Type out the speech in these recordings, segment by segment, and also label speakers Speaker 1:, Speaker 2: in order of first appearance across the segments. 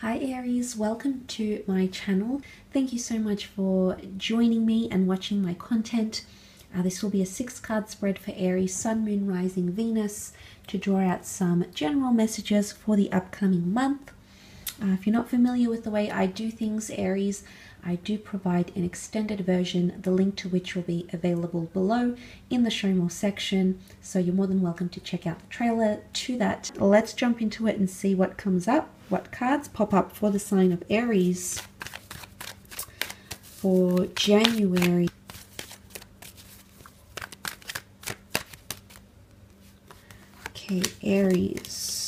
Speaker 1: Hi Aries, welcome to my channel. Thank you so much for joining me and watching my content. This will be a 6-card spread for Aries, Sun, Moon, Rising, Venus to draw out some general messages for the upcoming month. If you're not familiar with the way I do things, Aries, I do provide an extended version, the link to which will be available below in the show more section. So you're more than welcome to check out the trailer to that. Let's jump into it and see what comes up, what cards pop up for the sign of Aries for January. Okay, Aries.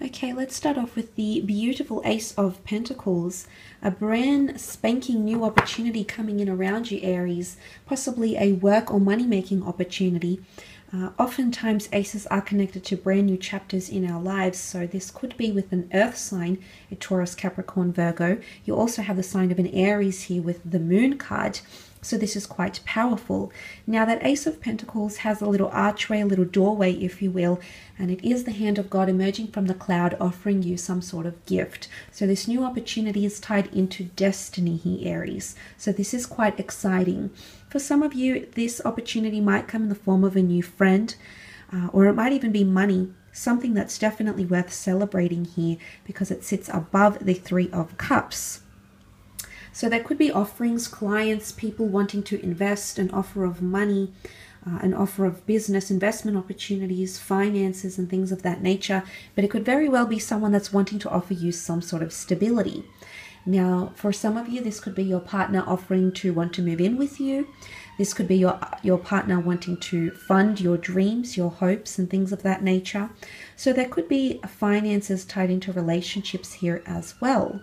Speaker 1: Okay, let's start off with the beautiful Ace of Pentacles. A brand spanking new opportunity coming in around you, Aries. Possibly a work or money-making opportunity. Oftentimes, aces are connected to brand new chapters in our lives. So this could be with an earth sign, a Taurus, Capricorn, Virgo. You also have the sign of an Aries here with the Moon card. So this is quite powerful. Now that Ace of Pentacles has a little archway, a little doorway, if you will, and it is the hand of God emerging from the cloud, offering you some sort of gift. So this new opportunity is tied into destiny here, Aries. So this is quite exciting. For some of you, this opportunity might come in the form of a new friend, or it might even be money. Something that's definitely worth celebrating here because it sits above the Three of Cups. So there could be offerings, clients, people wanting to invest, an offer of money, an offer of business, investment opportunities, finances, and things of that nature. But it could very well be someone that's wanting to offer you some sort of stability. Now, for some of you, this could be your partner offering to want to move in with you. This could be your partner wanting to fund your dreams, your hopes, and things of that nature. So there could be finances tied into relationships here as well.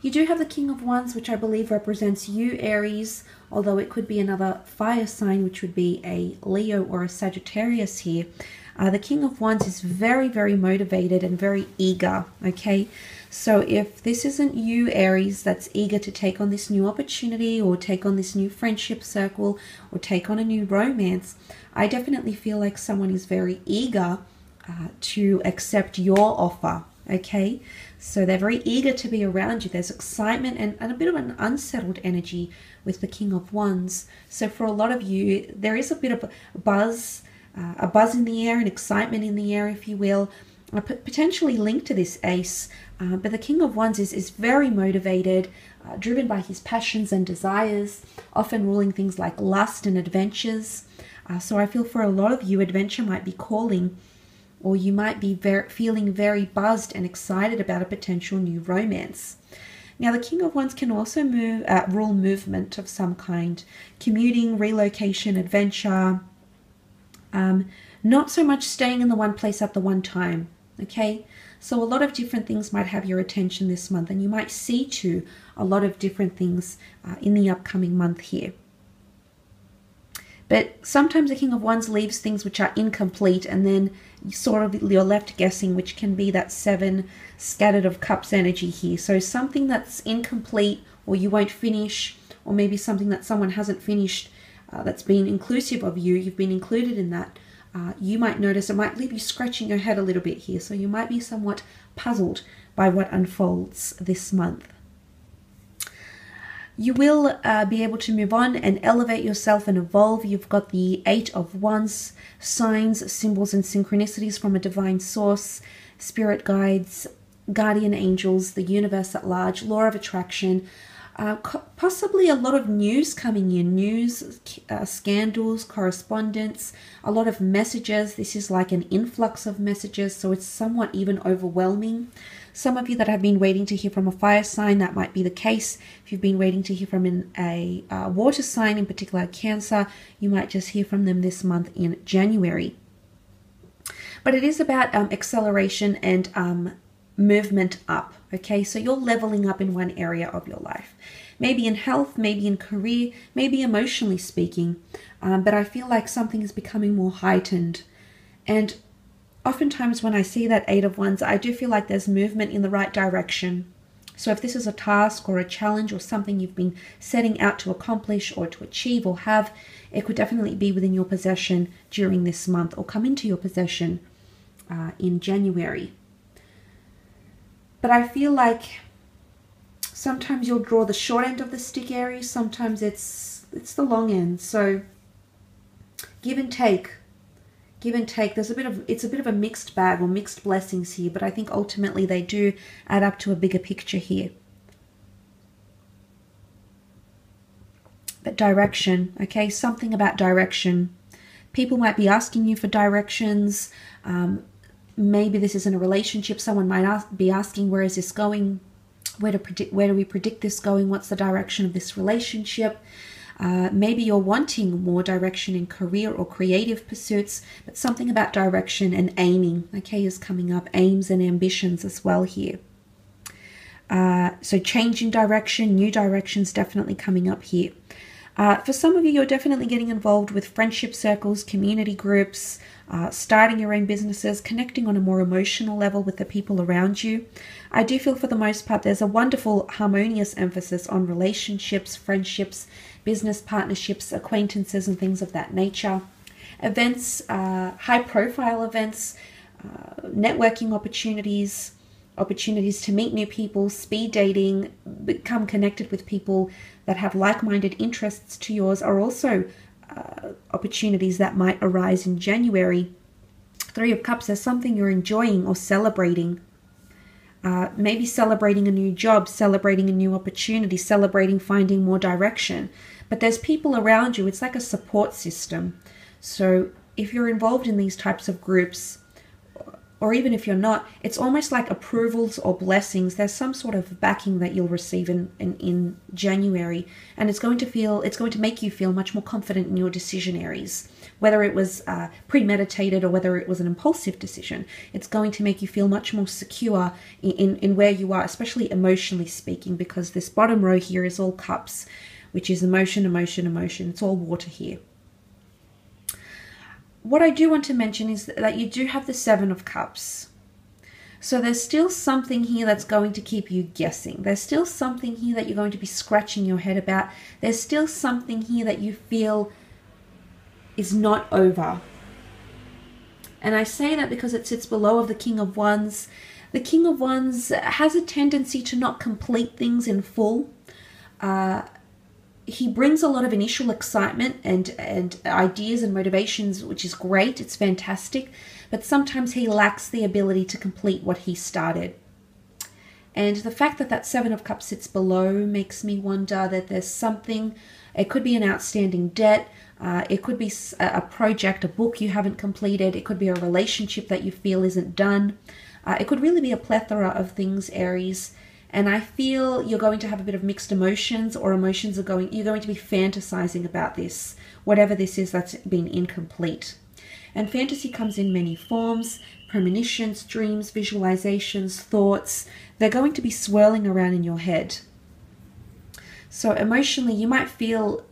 Speaker 1: You do have the King of Wands, which I believe represents you, Aries, although it could be another fire sign, which would be a Leo or a Sagittarius here. The King of Wands is very, very motivated and very eager, okay? So if this isn't you, Aries, that's eager to take on this new opportunity or take on this new friendship circle or take on a new romance, I definitely feel like someone is very eager to accept your offer. Okay, so they're very eager to be around you. There's excitement and a bit of an unsettled energy with the King of Wands. So for a lot of you, there is a bit of a buzz in the air, an excitement in the air, if you will, potentially linked to this ace. But the King of Wands is very motivated, driven by his passions and desires, often ruling things like lust and adventures. So I feel for a lot of you, adventure might be calling, or you might be feeling very buzzed and excited about a potential new romance. Now, the King of Wands can also rule movement of some kind, commuting, relocation, adventure, not so much staying in the one place at the one time, okay? So a lot of different things might have your attention this month, and you might see to a lot of different things in the upcoming month here. But sometimes the King of Wands leaves things which are incomplete, and then you're left guessing, which can be that 7 scattered of cups energy here. So something that's incomplete, or you won't finish, or maybe something that someone hasn't finished that's been inclusive of you, you've been included in that, you might notice it might leave you scratching your head a little bit here. So you might be somewhat puzzled by what unfolds this month. You will be able to move on and elevate yourself and evolve. You've got the 8 of Wands, signs, symbols, and synchronicities from a divine source, spirit guides, guardian angels, the universe at large, law of attraction, possibly a lot of news coming in, news, scandals, correspondence, a lot of messages. This is like an influx of messages, so it's somewhat even overwhelming. Some of you that have been waiting to hear from a fire sign, that might be the case. If you've been waiting to hear from a water sign, in particular Cancer, you might just hear from them this month in January. But it is about acceleration and movement up, okay? So you're leveling up in one area of your life. Maybe in health, maybe in career, maybe emotionally speaking. But I feel like something is becoming more heightened. And oftentimes when I see that 8 of Wands, I do feel like there's movement in the right direction. So if this is a task or a challenge or something you've been setting out to accomplish or to achieve or have, it could definitely be within your possession during this month or come into your possession in January. But I feel like sometimes you'll draw the short end of the stick, Aries. Sometimes it's the long end. So give and take. Give and take. It's a bit of a mixed bag or mixed blessings here, but I think ultimately they do add up to a bigger picture here. But direction, okay, something about direction. People might be asking you for directions. Maybe this is in a relationship. Someone might be asking, where is this going? Where do we predict this going? What's the direction of this relationship? Maybe you're wanting more direction in career or creative pursuits, but something about direction and aiming, okay, is coming up. Aims and ambitions as well here. So changing direction, new directions definitely coming up here. For some of you, you're definitely getting involved with friendship circles, community groups, starting your own businesses, connecting on a more emotional level with the people around you. I do feel for the most part there's a wonderful harmonious emphasis on relationships, friendships, business partnerships, acquaintances, and things of that nature. Events, high-profile events, networking opportunities, opportunities to meet new people, speed dating, become connected with people that have like-minded interests to yours are also opportunities that might arise in January. Three of Cups is something you're enjoying or celebrating. Maybe celebrating a new job, celebrating a new opportunity, celebrating finding more direction. But there's people around you. It's like a support system. So if you're involved in these types of groups, or even if you're not, it's almost like approvals or blessings. There's some sort of backing that you'll receive in January, and it's going to make you feel much more confident in your decision, Aries. Whether it was premeditated or whether it was an impulsive decision, it's going to make you feel much more secure in where you are, especially emotionally speaking, because this bottom row here is all cups, which is emotion, emotion, emotion. It's all water here. What I do want to mention is that you do have the Seven of Cups. So there's still something here that's going to keep you guessing. There's still something here that you're going to be scratching your head about. There's still something here that you feel is not over. And I say that because it sits below of the King of Wands. The King of Wands has a tendency to not complete things in full. He brings a lot of initial excitement and ideas and motivations, which is great. It's fantastic. But sometimes he lacks the ability to complete what he started. And the fact that that Seven of Cups sits below makes me wonder that there's something. It could be an outstanding debt. It could be a project, a book you haven't completed. It could be a relationship that you feel isn't done. It could really be a plethora of things, Aries. And I feel you're going to have a bit of mixed emotions, or you're going to be fantasizing about this, whatever this is that's been incomplete. And fantasy comes in many forms: premonitions, dreams, visualizations, thoughts. They're going to be swirling around in your head. So emotionally, you might feel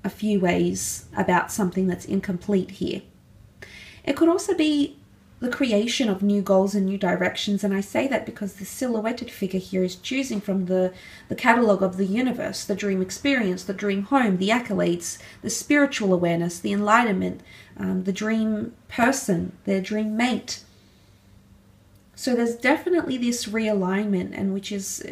Speaker 1: a few ways about something that's incomplete here. It could also be the creation of new goals and new directions, and I say that because the silhouetted figure here is choosing from the catalogue of the universe, the dream experience, the dream home, the accolades, the spiritual awareness, the enlightenment, the dream person, their dream mate. So there's definitely this realignment, and which is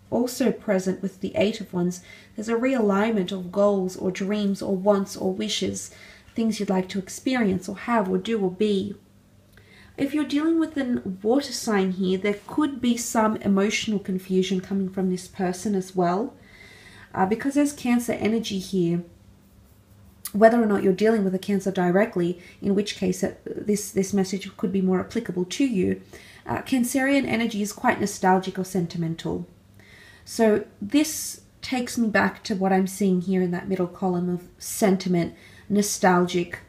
Speaker 1: also present with the Eight of Wands. There's a realignment of goals or dreams or wants or wishes, things you'd like to experience or have or do or be. If you're dealing with a water sign here, there could be some emotional confusion coming from this person as well. Because there's Cancer energy here, whether or not you're dealing with a Cancer directly, in which case this message could be more applicable to you, Cancerian energy is quite nostalgic or sentimental. So this takes me back to what I'm seeing here in that middle column of sentiment, nostalgic.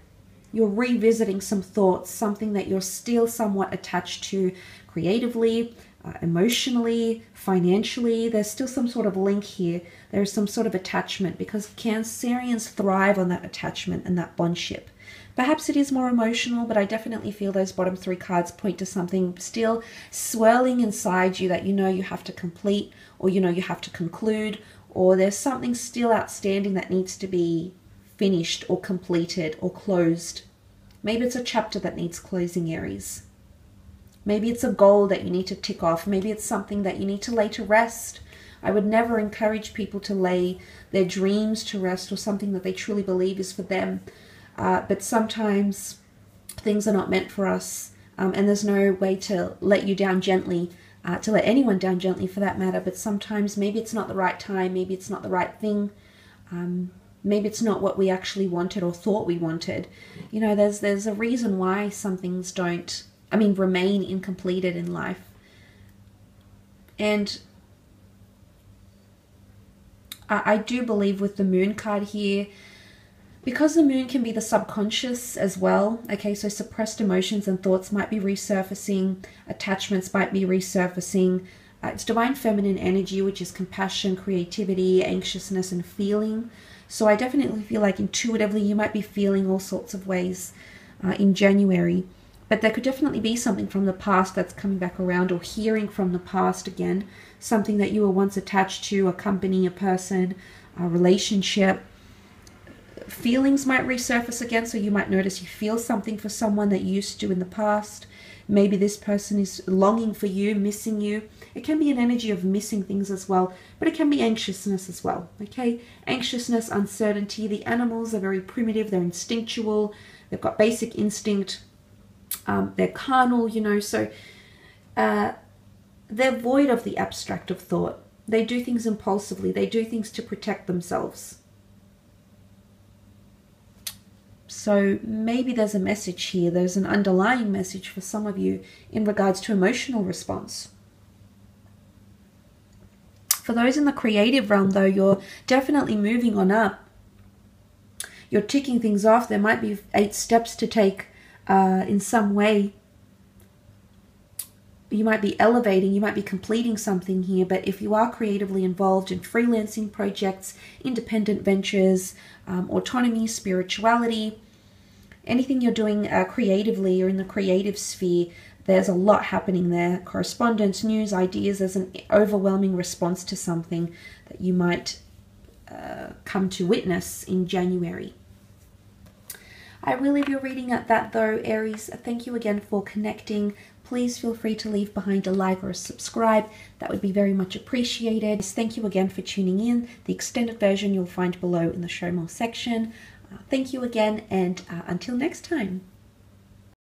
Speaker 1: You're revisiting some thoughts, something that you're still somewhat attached to creatively, emotionally, financially. There's still some sort of link here. There's some sort of attachment, because Cancerians thrive on that attachment and that bondship. Perhaps it is more emotional, but I definitely feel those bottom 3 cards point to something still swirling inside you that you know you have to complete, or you know you have to conclude, or there's something still outstanding that needs to be finished or completed or closed. Maybe it's a chapter that needs closing, Aries. Maybe it's a goal that you need to tick off. Maybe it's something that you need to lay to rest. I would never encourage people to lay their dreams to rest or something that they truly believe is for them. But sometimes things are not meant for us, and there's no way to let you down gently, to let anyone down gently for that matter. But sometimes maybe it's not the right time, maybe it's not the right thing, maybe it's not what we actually wanted or thought we wanted. You know, there's a reason why some things remain incompleted in life. And I do believe with the Moon card here, because the Moon can be the subconscious as well, okay, so suppressed emotions and thoughts might be resurfacing, attachments might be resurfacing. It's divine feminine energy, which is compassion, creativity, anxiousness, and feeling. So I definitely feel like intuitively you might be feeling all sorts of ways in January. But there could definitely be something from the past that's coming back around, or hearing from the past again, something that you were once attached to, a company, a person, a relationship. Feelings might resurface again, so you might notice you feel something for someone that you used to in the past. Maybe this person is longing for you, missing you. It can be an energy of missing things as well, but it can be anxiousness as well, okay? Anxiousness, uncertainty. The animals are very primitive, they're instinctual, they've got basic instinct. They're carnal, you know, so they're void of the abstract of thought. They do things impulsively. They do things to protect themselves. So maybe there's a message here. There's an underlying message for some of you in regards to emotional response. For those in the creative realm, though, you're definitely moving on up. You're ticking things off. There might be 8 steps to take in some way. You might be elevating, you might be completing something here, but if you are creatively involved in freelancing projects, independent ventures, autonomy, spirituality, anything you're doing creatively or in the creative sphere, there's a lot happening there. Correspondence, news, ideas. There's an overwhelming response to something that you might come to witness in January. I will leave your reading at that though, Aries. Thank you again for connecting. Please feel free to leave behind a like or a subscribe. That would be very much appreciated. Thank you again for tuning in. The extended version you'll find below in the show more section. Thank you again, and until next time.